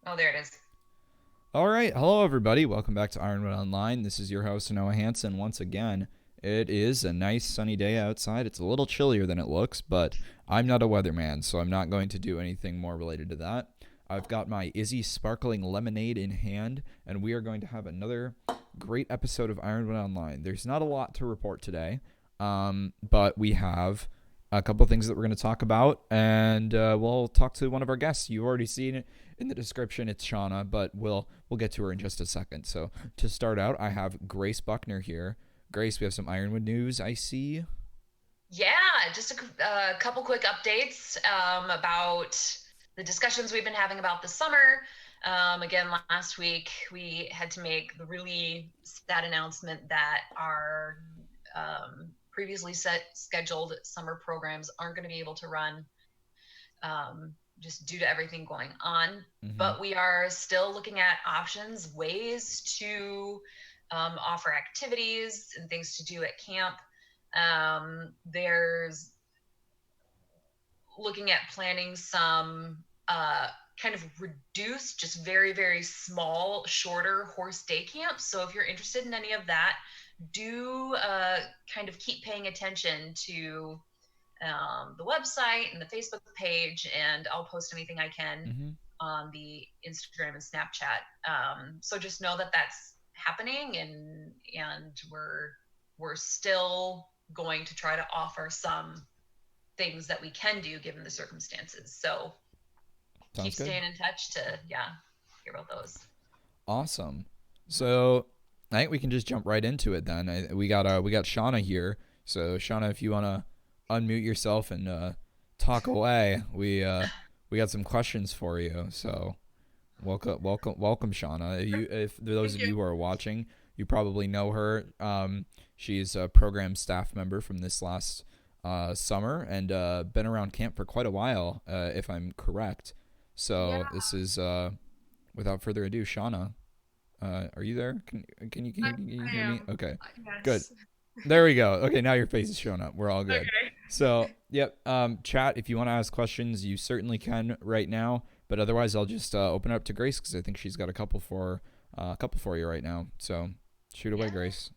Oh, there it is. All right. Hello, everybody. Welcome back to Ironwood Online. This is your host, Noah Hansen. Once again, it is a nice sunny day outside. It's a little chillier than it looks, but I'm not a weatherman, so I'm not going to do anything more related to that. I've got my Izzy sparkling lemonade in hand, and we are going to have another great episode of Ironwood Online. There's not a lot to report today, but we have a couple of things that we're going to talk about, and we'll talk to one of our guests. You've already seen it in the description. It's Shauna, but we'll get to her in just a second. So to start out, I have Grace Buckner here. Grace, we have some Ironwood news. I see. Yeah, just a couple quick updates about the discussions we've been having about the summer. Again, last week we had to make the really sad announcement that our previously scheduled summer programs aren't going to be able to run just due to everything going on. Mm-hmm. But we are still looking at options, ways to offer activities and things to do at camp. There's looking at planning some kind of reduced, just very, very small, shorter horse day camps. So if you're interested in any of that, do kind of keep paying attention to the website and the Facebook page, and I'll post anything I can Mm-hmm. on the Instagram and Snapchat. So just know that that's happening, and we're still going to try to offer some things that we can do given the circumstances. So keep Sounds good. staying in touch to hear about those. Awesome. So I think we can just jump right into it then. We got Shauna here. So Shauna, if you wanna unmute yourself and talk away, we got some questions for you. So welcome, Shauna. If those Thank of you. you who are watching, you probably know her. She's a program staff member from this last summer and been around camp for quite a while, if I'm correct. Yeah, So this is without further ado, Shauna. Are you there? I, Can you I hear me? am. Okay, good. Yes. There we go. Okay, now your face is showing up. We're all good. Okay. So, yep. Chat. If you want to ask questions, you certainly can right now. But otherwise, I'll just open it up to Grace because I think she's got a couple for you right now. So, shoot away, Yeah. Grace.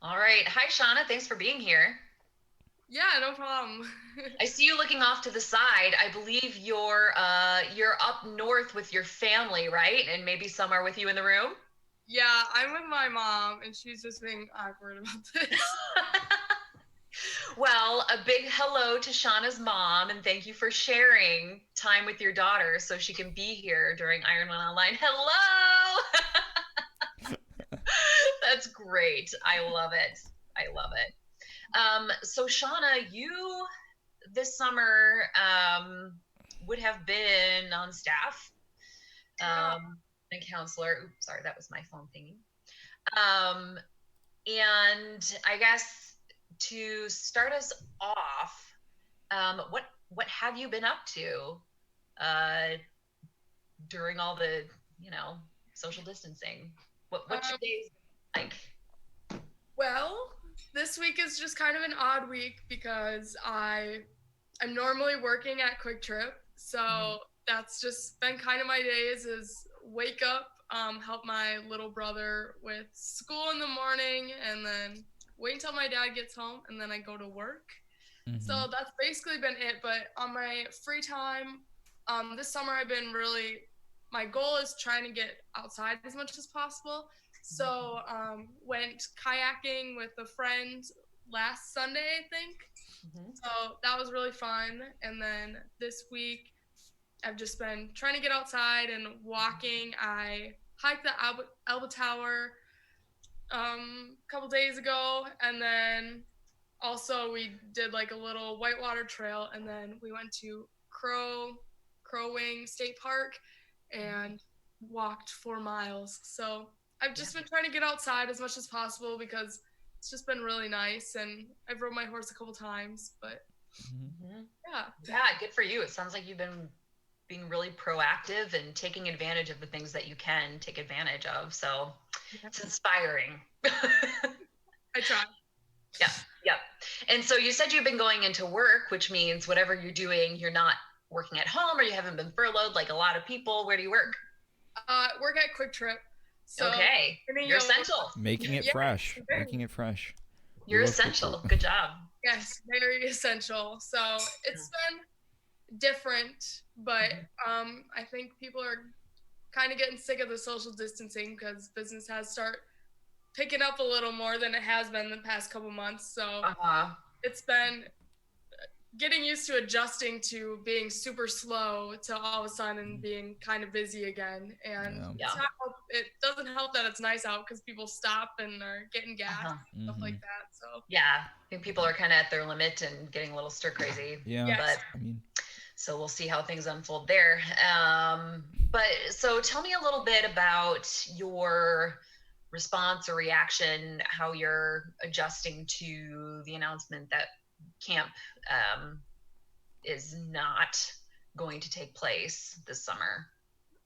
All right. Hi, Shauna. Thanks for being here. Yeah, no problem. I see you looking off to the side. I believe you're up north with your family, right? And maybe somewhere with you in the room. Yeah, I'm with my mom, and she's just being awkward about this. Well, a big hello to Shauna's mom, and thank you for sharing time with your daughter so she can be here during Ironman Online. Hello! That's great. I love it. I love it. So, Shauna, you this summer would have been on staff Yeah. and counselor. Oops, sorry, that was my phone thingy. Um, and I guess to start us off, what have you been up to uh, during all the social distancing? What's Um, your days like? well, this week is just kind of an odd week because I'm normally working at Quick Trip, Mhm. so that's just been kind of my days is wake up, help my little brother with school in the morning, and then wait until my dad gets home, and then I go to work. Mm-hmm. So that's basically been it. But on my free time, this summer I've been really, my goal is trying to get outside as much as possible. So went kayaking with a friend last Sunday, I think. Mhm. So that was really fun. And then this week, I've just been trying to get outside and walking. I hiked the Alba Tower a couple days ago, and then also we did like a little whitewater trail, and then we went to Crow Wing State Park and walked 4 miles. So I've Yeah. just been trying to get outside as much as possible because it's just been really nice, and I've rode my horse a couple times. But Mm-hmm. Mm-hmm. yeah, Yeah, good for you. It sounds like you've been being really proactive and taking advantage of the things that you can take advantage of. So it's inspiring. I try. Yeah, yeah. And so you said you've been going into work, which means whatever you're doing, you're not working at home, or you haven't been furloughed like a lot of people? Where do you work? Work at Quick Trip. So Okay, you're essential. Making it Yes, fresh. very. Making it fresh. You're essential. Good job. Yes, very essential. So it's been different, but I think people are kind of getting sick of the social distancing because business has started picking up a little more than it has been the past couple months. So it's been getting used to adjusting to being super slow to all of a sudden being kind of busy again. And it doesn't help that it's nice out because people stop and are getting gas and stuff like that. So yeah, I think people are kind of at their limit and getting a little stir crazy. Yeah, but I mean, so we'll see how things unfold there. But so tell me a little bit about your response or reaction, how you're adjusting to the announcement that camp is not going to take place this summer.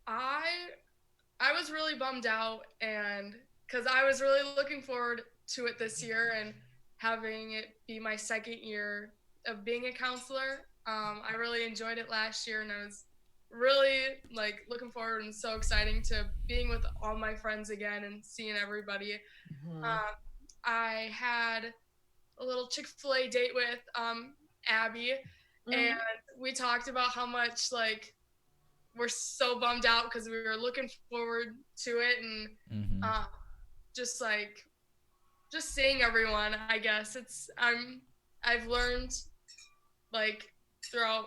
I was really bummed out, and because I was really looking forward to it this year and having it be my second year of being a counselor. I really enjoyed it last year, and I was really like looking forward and so exciting to being with all my friends again and seeing everybody. I had a little Chick-fil-A date with Abby, and we talked about how much like we're so bummed out because we were looking forward to it, and just seeing everyone. I guess I've learned like throughout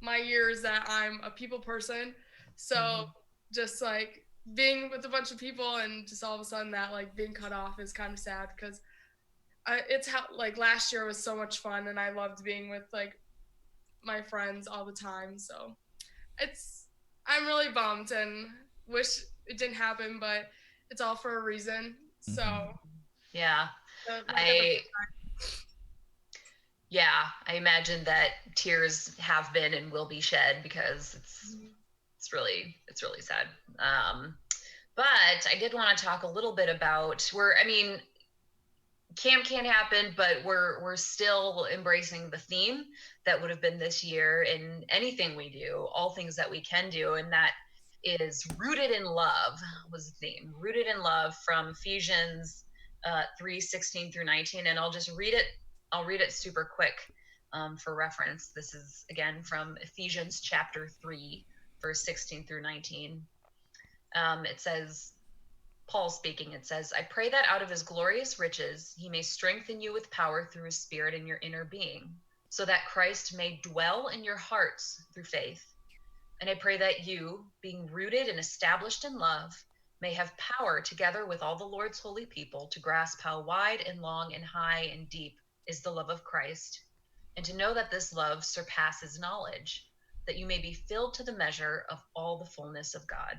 my years that I'm a people person, so just like being with a bunch of people and just all of a sudden that like being cut off is kind of sad because it's how like last year was so much fun and I loved being with like my friends all the time. So I'm really bummed and wish it didn't happen, but it's all for a reason. So I imagine that tears have been and will be shed because it's really sad. But I did want to talk a little bit about camp can't happen, but we're still embracing the theme that would have been this year in anything we do, all things that we can do, and that is rooted in love was the theme. Rooted in love from Ephesians 3:16 through 19, and I'll just read it. I'll read it super quick for reference. This is again from Ephesians chapter 3, verse 16 through 19. It says, Paul speaking, it says, I pray that out of his glorious riches he may strengthen you with power through his spirit in your inner being, so that Christ may dwell in your hearts through faith. And I pray that you, being rooted and established in love, may have power together with all the Lord's holy people to grasp how wide and long and high and deep is the love of Christ, and to know that this love surpasses knowledge, that you may be filled to the measure of all the fullness of God.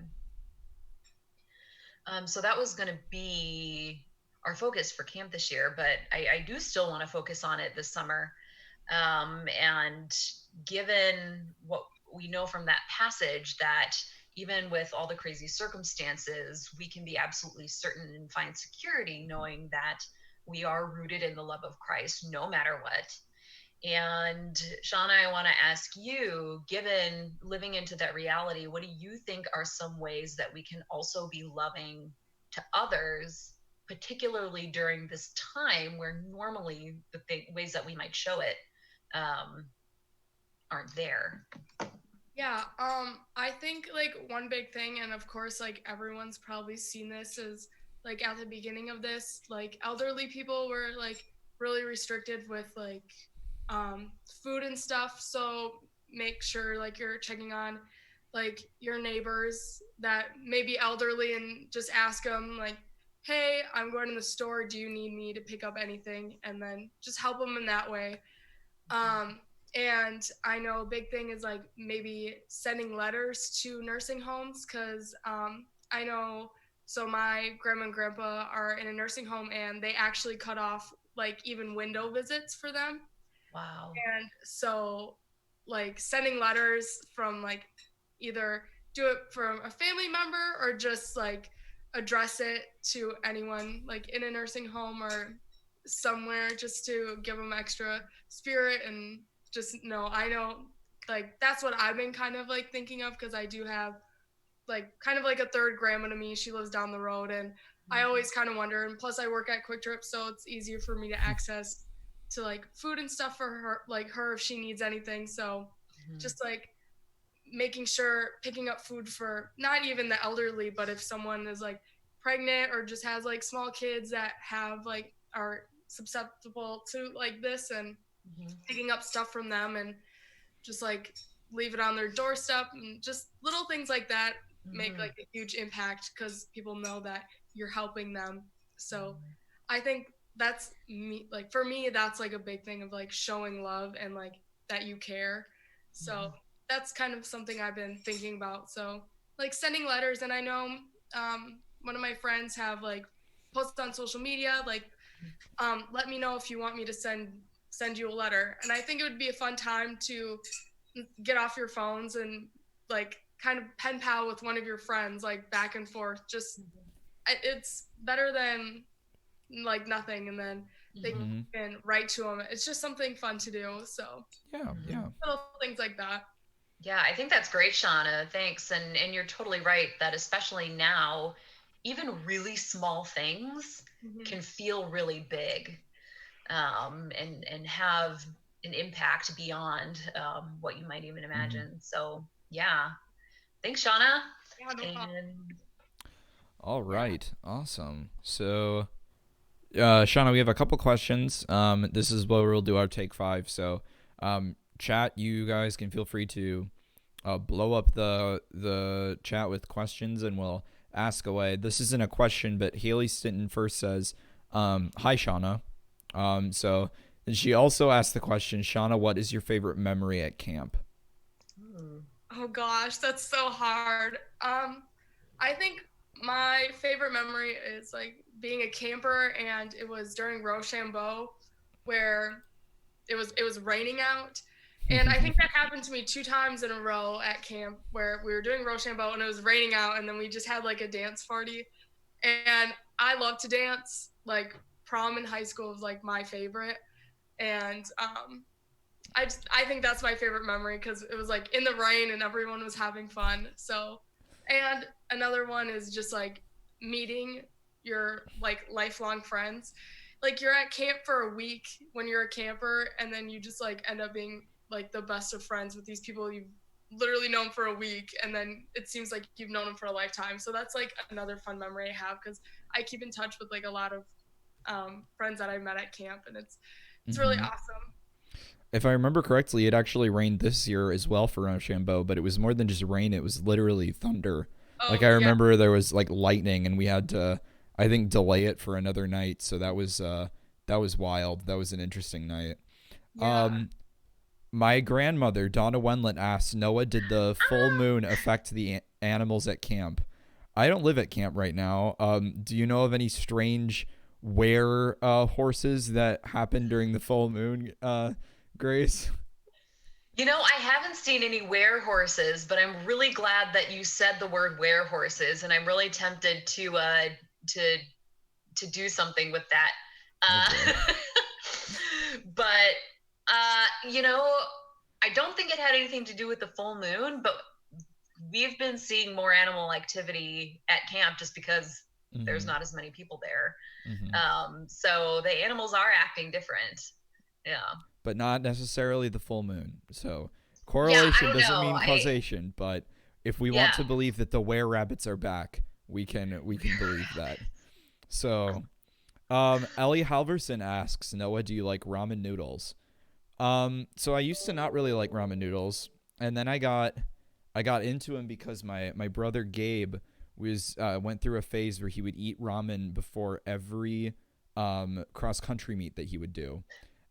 So that was going to be our focus for camp this year, but I do still want to focus on it this summer. And given what we know from that passage, that even with all the crazy circumstances, we can be absolutely certain and find security knowing that we are rooted in the love of Christ no matter what. And Shauna, I want to ask you, given living into that reality, what do you think are some ways that we can also be loving to others, particularly during this time where normally the ways that we might show it aren't there? Yeah, I think like one big thing, and of course like everyone's probably seen this, is like at the beginning of this, like elderly people were like really restricted with like food and stuff. So make sure like you're checking on like your neighbors that may be elderly and just ask them like, hey, I'm going to the store, do you need me to pick up anything? And then just help them in that way. And I know a big thing is like maybe sending letters to nursing homes, because I know, so my grandma and grandpa are in a nursing home and they actually cut off like even window visits for them. Wow. And so like sending letters from like either do it from a family member or just like address it to anyone like in a nursing home or somewhere, just to give them extra spirit and just know, I know like that's what I've been kind of like thinking of, because I do have like kind of like a third grandma to me. She lives down the road, and I always kind of wonder. And plus, I work at Quick Trip, so it's easier for me to access to like food and stuff for her, like her if she needs anything. So just like making sure picking up food for not even the elderly, but if someone is like pregnant or just has like small kids that have like are susceptible to like this, and picking up stuff from them and just like leave it on their doorstep, and just little things like that make like a huge impact because people know that you're helping them. So I think that's me, like for me that's like a big thing of like showing love and like that you care. So that's kind of something I've been thinking about. So like sending letters, and I know one of my friends have like posted on social media like let me know if you want me to send you a letter. And I think it would be a fun time to get off your phones and like kind of pen pal with one of your friends, like back and forth. Just it's better than like nothing, and then they can write to them. It's just something fun to do. So Yeah. little things like that. Yeah, I think that's great, Shauna. Thanks. And you're totally right that especially now, even really small things can feel really big, and have an impact beyond what you might even imagine. So yeah, thanks, Shauna. Yeah, no problem. And All right. Awesome. So, Shauna, we have a couple questions. This is where we'll do our take 5. So, chat, you guys can feel free to blow up the chat with questions, and we'll ask away. This isn't a question, but Haley Stinton first says, "Hi, Shauna." So, and she also asked the question, Shauna, what is your favorite memory at camp? Oh gosh, that's so hard. I think my favorite memory is like being a camper, and it was during Rochambeau, where it was raining out. And I think that happened to me 2 times in a row at camp, where we were doing Rochambeau and it was raining out, and then we just had like a dance party. And I love to dance. Like prom in high school was like my favorite. And I think that's my favorite memory because it was like in the rain and everyone was having fun. So, and another one is just like meeting your like lifelong friends. Like you're at camp for a week when you're a camper, and then you just like end up being like the best of friends with these people you've literally known for a week, and then it seems like you've known them for a lifetime. So that's like another fun memory I have, because I keep in touch with like a lot of friends that I met at camp, and it's really awesome. If I remember correctly, it actually rained this year as well for Rochambeau, but it was more than just rain. It was literally thunder. Like I Yeah. remember there was like lightning, and we had to, I think, delay it for another night. So that was wild. That was an interesting night. Yeah. My grandmother, Donna Wenlett, asked, Noah, did the full moon affect the animals at camp? I don't live at camp right now. Do you know of any strange were horses that happened during the full moon, Grace? you know, I haven't seen any were horses, but I'm really glad that you said the word were horses, and I'm really tempted to to do something with that. Okay. But you know, I don't think it had anything to do with the full moon, but we've been seeing more animal activity at camp just because there's not as many people there. So the animals are acting different. Yeah. But not necessarily the full moon. So Yeah, I correlation don't doesn't know. mean causation, but if we want to believe that the were rabbits are back, we can believe that. So Ellie Halverson asks, Noah, do you like ramen noodles? So I used to not really like ramen noodles, and then I got into them because my brother Gabe was went through a phase where he would eat ramen before every cross country meet that he would do,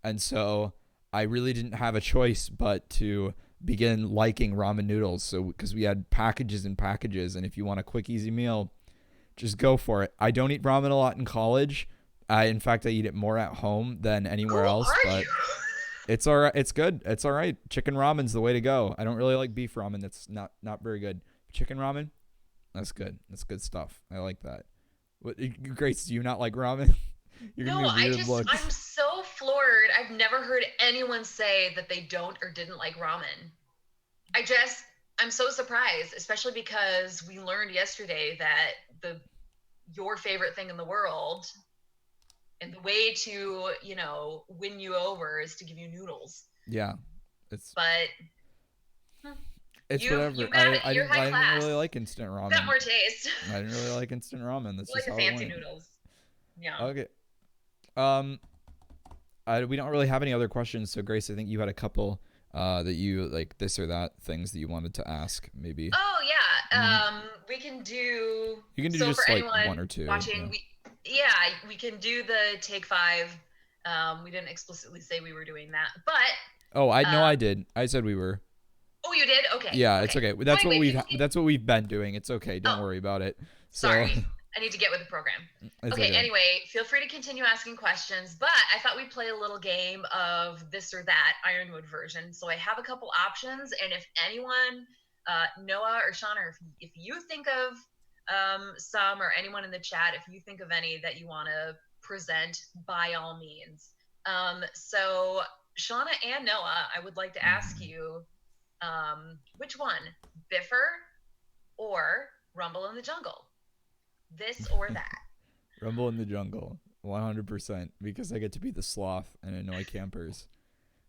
and so I really didn't have a choice but to begin liking ramen noodles. So because we had packages and packages, and if you want a quick easy meal, just go for it. I don't eat ramen a lot in college. In fact, I eat it more at home than anywhere else, but it's all right. It's good. It's all right. Chicken ramen's the way to go. I don't really like beef ramen. That's not very good. Chicken ramen, that's good. That's good stuff. I like that. What, Grace, do you not like ramen? You're No, giving me weird looks. I'm so floored. I've never heard anyone say that they don't or didn't like ramen. I'm so surprised, especially because we learned yesterday that your favorite thing in the world and the way to, win you over is to give you noodles. Yeah, it's But it's you whatever. got it. You're high I didn't really class. like instant You got ramen. more taste. I didn't really like instant ramen. That's You just like how the it fancy went. noodles. Yeah. Okay. Um, we don't really have any other questions. So Grace, I think you had a couple that you like this or that things that you wanted to ask. Maybe Oh Mhm. yeah. We can do. You can do So for just like one anyone or two. watching, Yeah. we can do the take five. We didn't explicitly say we were doing that, but Oh, I know uh, I did. I said we were. oh, you did. Okay. Yeah, it's Okay. okay. Well, anyway, people can. That's what we've been doing. It's okay. Don't Oh, worry about it. So sorry. I need to get with the program. it's Okay, okay. anyway, feel free to continue asking questions, but I thought we'd play a little game of this or that Ironwood version. So I have a couple options, and if anyone, Noah or Shauna, if you think of some, or anyone in the chat, if you think of any that you want to present, by all means. So Shauna and Noah, I would like to ask you, which one, Biffer or Rumble in the Jungle? This or that? Rumble in the Jungle, 100%, because I get to be the sloth and annoy campers.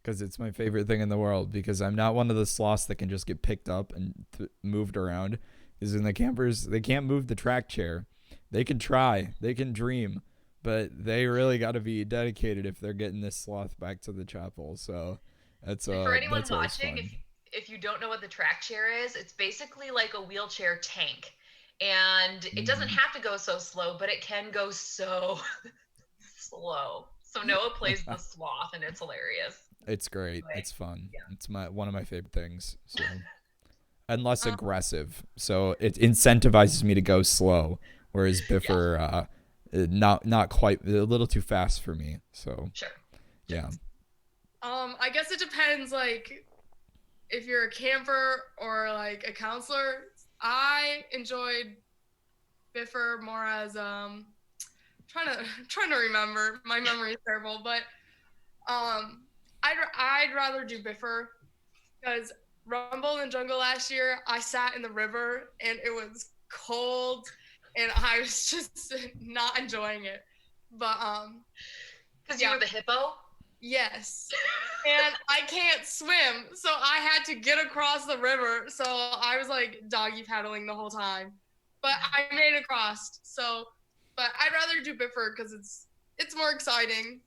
Because it's my favorite thing in the world. Because I'm not one of the sloths that can just get picked up and moved around. Because in the campers, they can't move the track chair. They can try, they can dream, but they really got to be dedicated if they're getting this sloth back to the chapel. So And for anyone that's always watching, fun. if you don't know what the track chair is, it's basically like a wheelchair tank. And it doesn't Mhm. have to go so slow, but it can go so slow. So Noah plays the sloth, and it's hilarious. It's great. Anyway, It's fun. yeah. It's one of my favorite things. So and less Um, aggressive. So it incentivizes me to go slow, whereas Yeah, Biffer not quite a little too fast for me. So sure. Sure. yeah. I guess it depends, like, if you're a camper or like a counselor. I enjoyed Biffer more as trying to remember. My memory is terrible, but I'd rather do Biffer because Rumble in the Jungle last year, I sat in the river and it was cold and I was just not enjoying it. But Because yeah, you were the hippo? yes. And I can't swim, so I had to get across the river. So I was like doggy paddling the whole time. But I made it across. So, but I'd rather do Biffer because it's more exciting.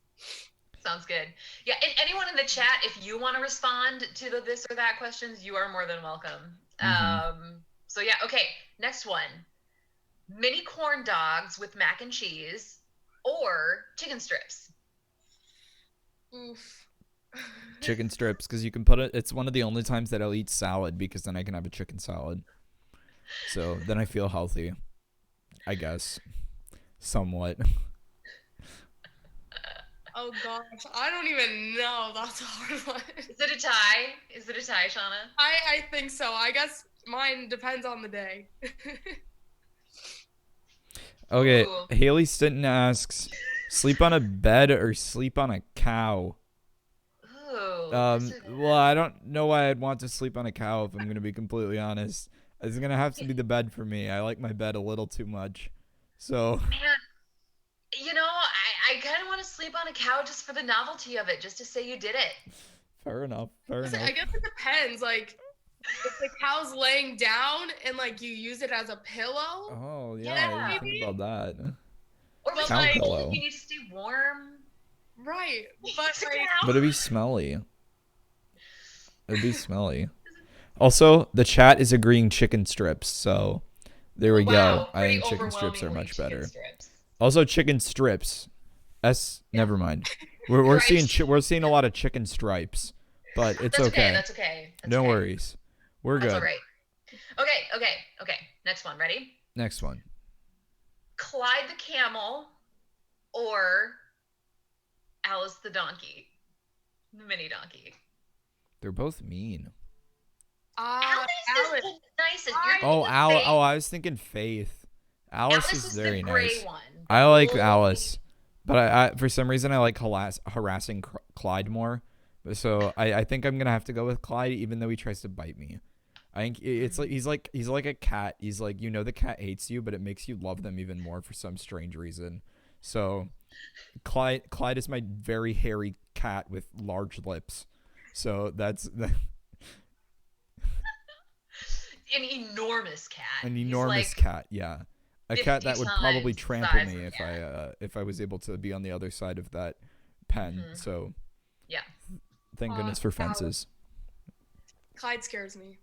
Sounds good. Yeah, and anyone in the chat, if you want to respond to the this or that questions, you are more than welcome. Mm-hmm. So yeah, okay, next one. Mini corn dogs with mac and cheese or chicken strips? Oof. Chicken strips, because you can put it. It's one of the only times that I'll eat salad, because then I can have a chicken salad. So then I feel healthy, I guess, somewhat. Oh gosh, I don't even know. That's a hard one. Is it a tie? Is it a tie, Shauna? I think so. I guess mine depends on the day. Okay, Ooh. Haley Stinton asks, sleep on a bed or sleep on a cow? Ooh, this or Well, that. I don't know why I'd want to sleep on a cow if I'm gonna be completely honest. It's gonna have to be the bed for me. I like my bed a little too much. So Man, I kind of want to sleep on a cow just for the novelty of it, just to say you did it. fair enough. Fair enough. I guess it depends. Like, if the cow's laying down and like you use it as a pillow, Oh yeah, I didn't Yeah. think maybe. about that. Or if But it's Cow like, cold pillow. and you need to stay warm. right. It's But a like, cow. But it'd be smelly. It'd be smelly. Also, the chat is agreeing chicken strips, so there we go. Wow, I pretty think chicken strips are overwhelmingly much chicken better. strips. Also, chicken strips. Yeah. Never mind. We're seeing Stripes. we're seeing a lot of chicken stripes, but it's That's okay. okay. That's okay. That's No okay. worries. We're That's all good. right. Okay. Next one. Ready? Next one. Clyde the camel or Alice the donkey, the mini donkey. They're both mean. Alice is Alice. the nicest. You're I- thinking Oh, of Al. Faith. Oh, I was thinking Faith. Alice Alice is is very the gray nice. one. I like Old- Alice, but I for some reason I like harassing Clyde more, So I think I'm gonna have to go with Clyde, even though he tries to bite me. I think it's like he's like a cat. He's like, you know, the cat hates you, but it makes you love them even more for some strange reason. So Clyde is my very hairy cat with large lips. So that's An enormous cat. an He's enormous like cat. Yeah, a cat 50 that would probably times the trample size me of a cat. if I was able to be on the other side of that pen. Hmm. So Yeah. thank goodness for fences. Clyde scares me.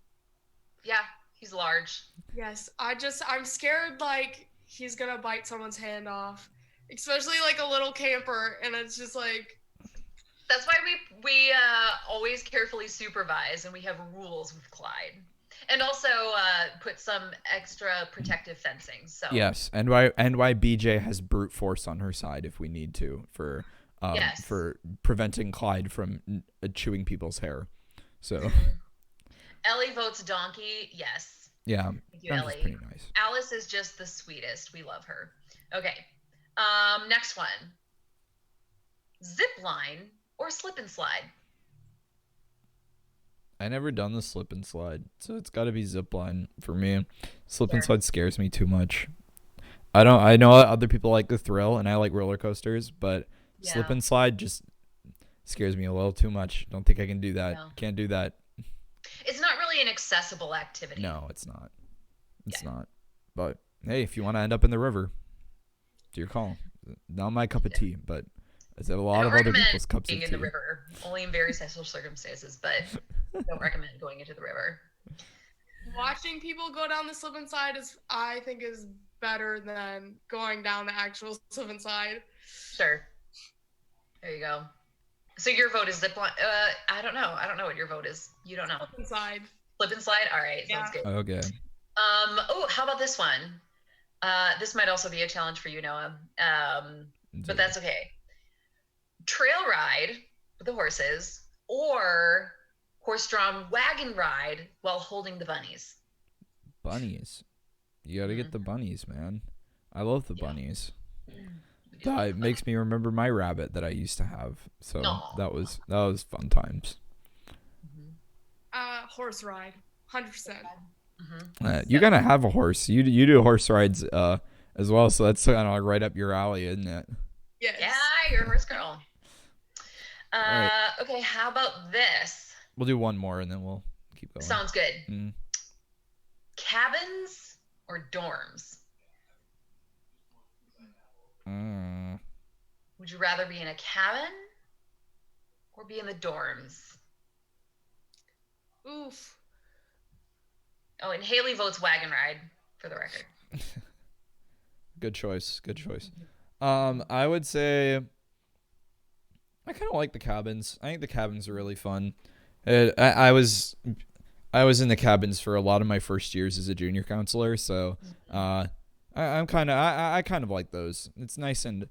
Yeah, he's large. Yes, I'm scared like he's gonna bite someone's hand off, especially like a little camper, and it's just like, That's why we always carefully supervise, and we have rules with Clyde, and also put some extra protective fencing. So Yes, and why BJ has brute force on her side if we need to yes, for preventing Clyde from chewing people's hair. So Ellie votes donkey. Yes, yeah, thank you, Donkey's Ellie. pretty nice. Alice is just the sweetest. We love her. Okay, next one: zip line or slip and slide. I never done the slip and slide, so it's got to be zip line for me. Slip and Sure. slide scares me too much. I don't. I know other people like the thrill, and I like roller coasters, but slip Yeah. and slide just scares me a little too much. Don't think I can do that. No. Can't do that. It's not really an accessible activity. No, it's not. It's Yeah. not. But hey, if you want to end up in the river, it's your call. Not my cup of tea, but it's a I lot don't of other recommend people's cups being of in tea. the river, only in very special circumstances, but don't recommend going into the river. watching people go down the slip and slide I think is better than going down the actual slip and slide. Sure. There you go. So your vote is zip line. I don't know. I don't know what your vote is. You don't know. Slip and slide. Flip and slide. All right, sounds Yeah. good. Okay. Oh, how about this one? This might also be a challenge for you, Noah. But that's okay. Trail ride with the horses or horse-drawn wagon ride while holding the bunnies. Bunnies. You gotta get the bunnies, man. I love the Yeah. bunnies. We do love That the makes me remember my rabbit that I used to have. So Aw. that was fun times. Horse ride, 100%. You're gonna have a horse. You do horse rides as well, so that's kind of like right up your alley, isn't it? Yes. Yeah, you're a horse girl. right. Okay, how about this? We'll do one more and then we'll keep going. Sounds good. Mm. Cabins or dorms? Would you rather be in a cabin or be in the dorms? Oof. Oh, and Haley votes wagon ride for the record. Good choice. Good choice. I would say I kind of like the cabins. I think the cabins are really fun. I was in the cabins for a lot of my first years as a junior counselor, so I kind of like those. It's nice and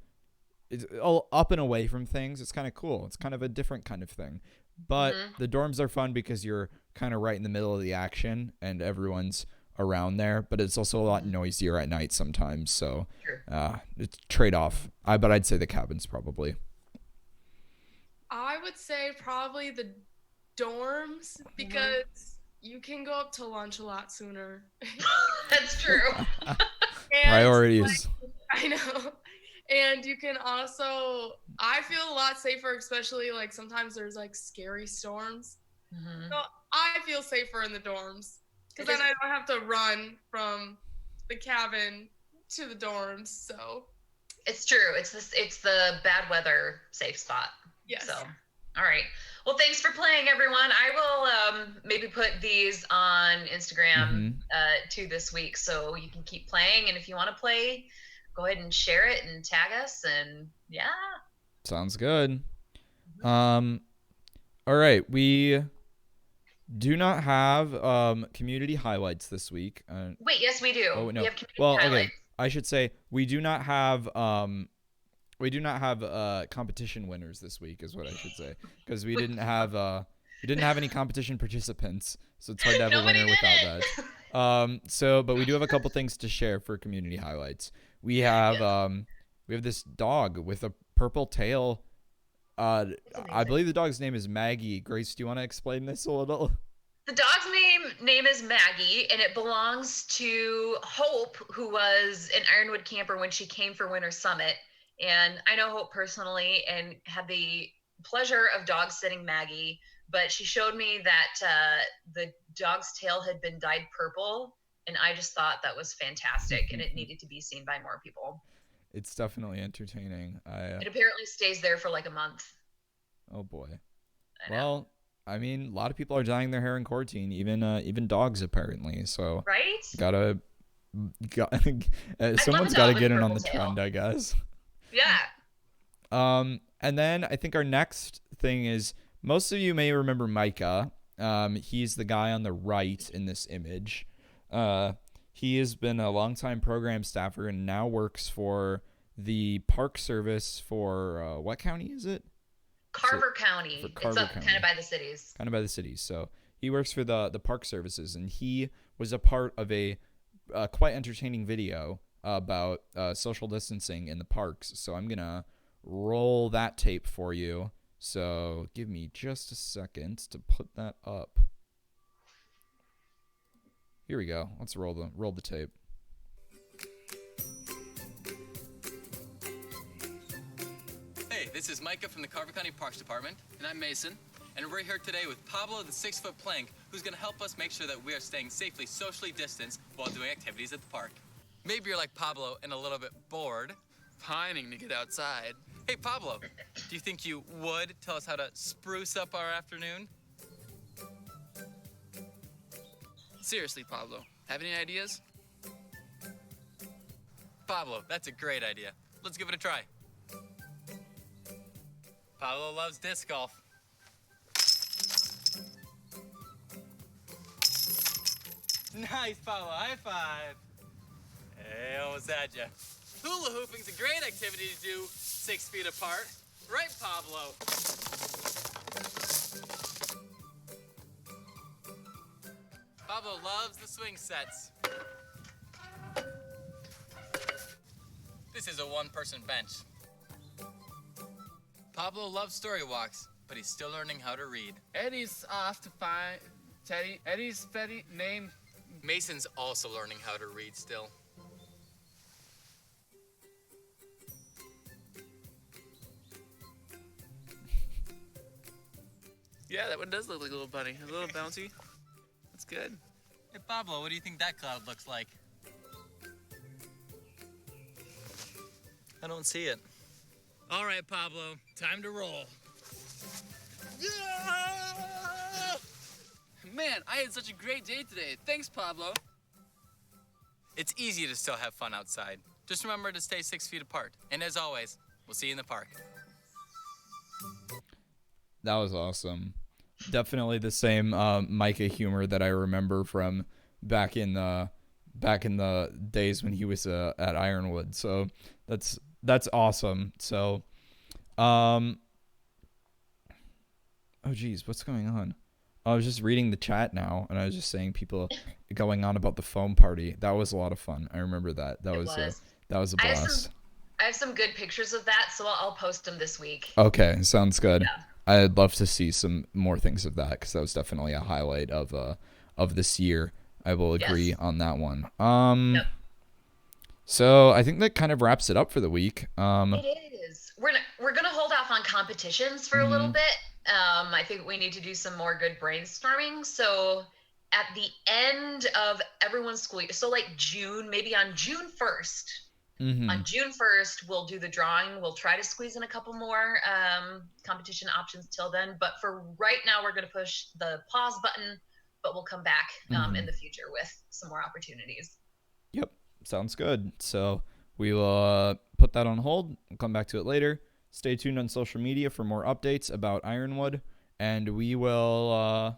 it's all up and away from things. It's kind of cool. It's kind of a different kind of thing. But the dorms are fun because you're kind of right in the middle of the action and everyone's around there. But it's also a lot noisier at night sometimes. So it's trade off. But I'd say the cabins probably. I would say probably the dorms because you can go up to lunch a lot sooner. That's true. And, Priorities. like, I know. And you can also, I feel a lot safer, especially like sometimes there's like scary storms. So I feel safer in the dorms because then I don't have to run from the cabin to the dorms. So It's true. It's the bad weather safe spot. yes. So, all right. Well, thanks for playing, everyone. I will maybe put these on Instagram too this week, so you can keep playing. And if you want to play, go ahead and share it and tag us. And yeah. Sounds good. All right. We do not have community highlights this week. Wait, yes, we do. Oh no. We have community Well, highlights. okay. I should say we do not have competition winners this week is what I should say, because we didn't have any competition participants, so it's hard to have Nobody a winner did without it. that. But we do have a couple things to share for community highlights. We have this dog with a purple tail It's I amazing. believe the dog's name is Maggie. Grace, do you want to explain this a little? The dog's name is Maggie, and it belongs to Hope, who was an Ironwood camper when she came for Winter Summit. And I know Hope personally, and had the pleasure of dog sitting Maggie. But she showed me that the dog's tail had been dyed purple, and I just thought that was fantastic, and it needed to be seen by more people. It's definitely entertaining. It apparently stays there for like a month. Oh boy. I know, Well, I mean, a lot of people are dyeing their hair in quarantine, even dogs apparently. So right? gotta got, I'd love a someone's got to dog with a get in on purple the tail. trend, I guess. Yeah. And then I think our next thing is most of you may remember Micah. He's the guy on the right in this image. He has been a longtime program staffer and now works for the park service for what county is it? Carver County. For It's Carver up County, kind of by the cities. kind of by the city. So he works for the park services, and he was a part of a quite entertaining video about social distancing in the parks. So I'm gonna roll that tape for you. So give me just a second to put that up. Here we go. Let's roll the tape. Hey, this is Micah from the Carver County Parks Department. And I'm Mason. And we're here today with Pablo, the 6-foot plank, who's going to help us make sure that we are staying safely socially distanced while doing activities at the park. Maybe you're like Pablo and a little bit bored. Pining to get outside. Hey, Pablo, do you think you would tell us how to spruce up our afternoon? Seriously, Pablo, have any ideas? Pablo, that's a great idea. Let's give it a try. Pablo loves disc golf. Nice, Pablo. High five. Hey, almost had ya. Hula hooping's a great activity to do 6 feet apart. Right, Pablo? Pablo loves the swing sets. This is a one-person bench. Pablo loves story walks, but he's still learning how to read. Eddie's off to find Teddy. Eddie's Fetty name. Mason's also learning how to read still. Yeah, that one does look like a little bunny. A little bouncy. That's good. Hey, Pablo, what do you think that cloud looks like? I don't see it. All right, Pablo, time to roll. Man, I had such a great day today. Thanks, Pablo. It's easy to still have fun outside. Just remember to stay 6 feet apart. And as always, we'll see you in the park. That was awesome. Definitely the same Micah humor that I remember from back in the days when he was at Ironwood. So that's awesome. So, oh geez, what's going on? I was just reading the chat now, and I was just saying people going on about the foam party. That was a lot of fun. I remember that. That was a blast. I have some good pictures of that, so I'll post them this week. Okay, sounds good. Yeah. I'd love to see some more things of that because that was definitely a highlight of this year. I will agree on that one. Yep. So I think that kind of wraps it up for the week. It is. We're gonna hold off on competitions for a little bit. I think we need to do some more good brainstorming. So at the end of everyone's school year, so like June, maybe on June 1st. On June 1st, we'll do the drawing. We'll try to squeeze in a couple more competition options till then. But for right now, we're going to push the pause button, but we'll come back in the future with some more opportunities. Yep, sounds good. So we will put that on hold. We'll come back to it later. Stay tuned on social media for more updates about Ironwood. And we will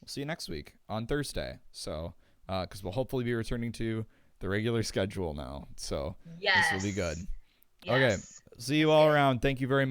we'll see you next week on Thursday. So because we'll hopefully be returning to the regular schedule now. So Yes. this will be good. Yes. Okay. See you all around. Thank you very much.